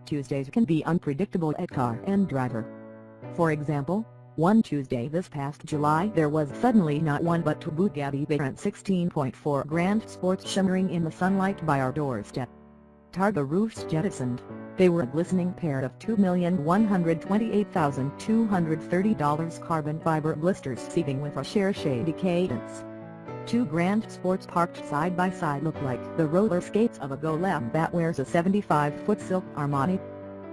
Tuesdays can be unpredictable at Car and Driver. For example, one Tuesday this past July there was suddenly not one but two Bugatti Veyron 16.4 Grand Sports shimmering in the sunlight by our doorstep. Targa roofs jettisoned, they were a glistening pair of $2,128,230 carbon fiber blisters seeping with a shady cadence. Two Grand Sports parked side by side look like the roller skates of a golem that wears a 75-foot silk Armani.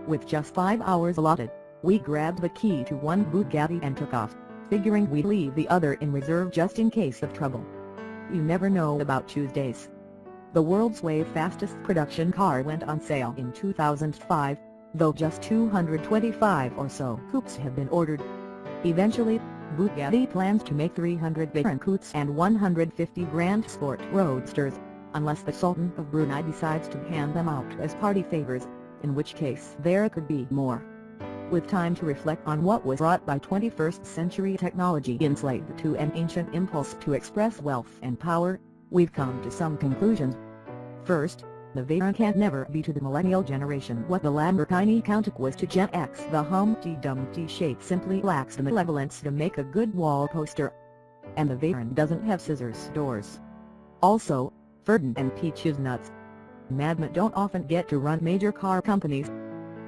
With just 5 hours allotted, we grabbed the key to one Bugatti and took off, figuring we'd leave the other in reserve just in case of trouble. You never know about Tuesdays. The world's fastest production car went on sale in 2005, though just 225 or so coupes have been ordered. Eventually, Bugatti plans to make 300 Veyron coupes and 150 Grand Sport roadsters, unless the Sultan of Brunei decides to hand them out as party favors, in which case there could be more. With time to reflect on what was wrought by 21st century technology enslaved to an ancient impulse to express wealth and power, we've come to some conclusions. First, the Veyron can never be to the millennial generation what the Lamborghini Countach was to Gen X. The Humpty Dumpty shape simply lacks the malevolence to make a good wall poster. And the Veyron doesn't have scissors doors. Also, Ferdinand and Peach's nuts. Madmen don't often get to run major car companies.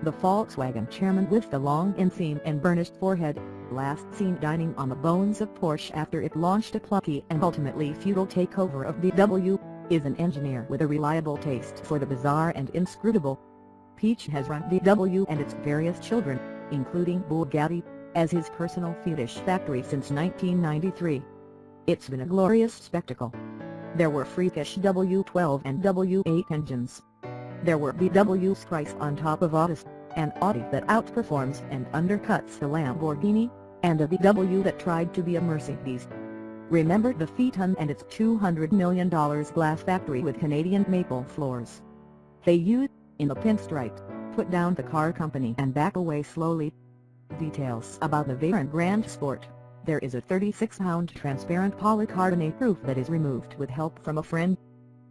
The Volkswagen chairman with the long inseam and burnished forehead, last seen dining on the bones of Porsche after it launched a plucky and ultimately futile takeover of VW, is an engineer with a reliable taste for the bizarre and inscrutable. Peach has run VW and its various children, including Bugatti, as his personal fetish factory since 1993. It's been a glorious spectacle. There were freakish W12 and W8 engines. There were VW Spice on top of Autos, an Audi that outperforms and undercuts the Lamborghini, and a VW that tried to be a Mercedes. Remember the Phaeton and its $200 million glass factory with Canadian maple floors. They used, in the pinstripe, put down the car company and back away slowly. Details about the Veyron Grand Sport. There is a 36-pound transparent polycarbonate roof that is removed with help from a friend.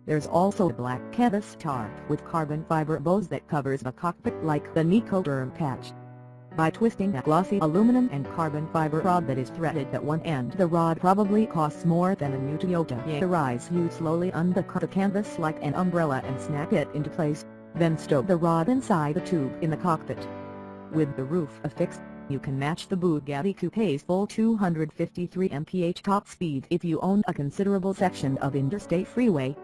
There's also a black canvas tarp with carbon fiber bows that covers the cockpit like the Nico berm patch. By twisting a glossy aluminum and carbon fiber rod that is threaded at one end, the rod probably costs more than a new Toyota Yaris. You slowly undercut the canvas like an umbrella and snap it into place, then stow the rod inside the tube in the cockpit. With the roof affixed, you can match the Bugatti Coupe's full 253 mph top speed if you own a considerable section of interstate freeway.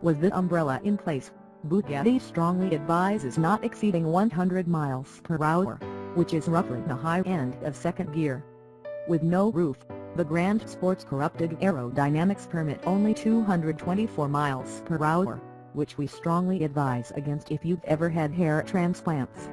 With the umbrella in place, Bugatti strongly advises not exceeding 100 miles per hour, which is roughly the high end of second gear. With no roof, the Grand Sport's corrupted aerodynamics permit only 224 miles per hour, which we strongly advise against if you've ever had hair transplants.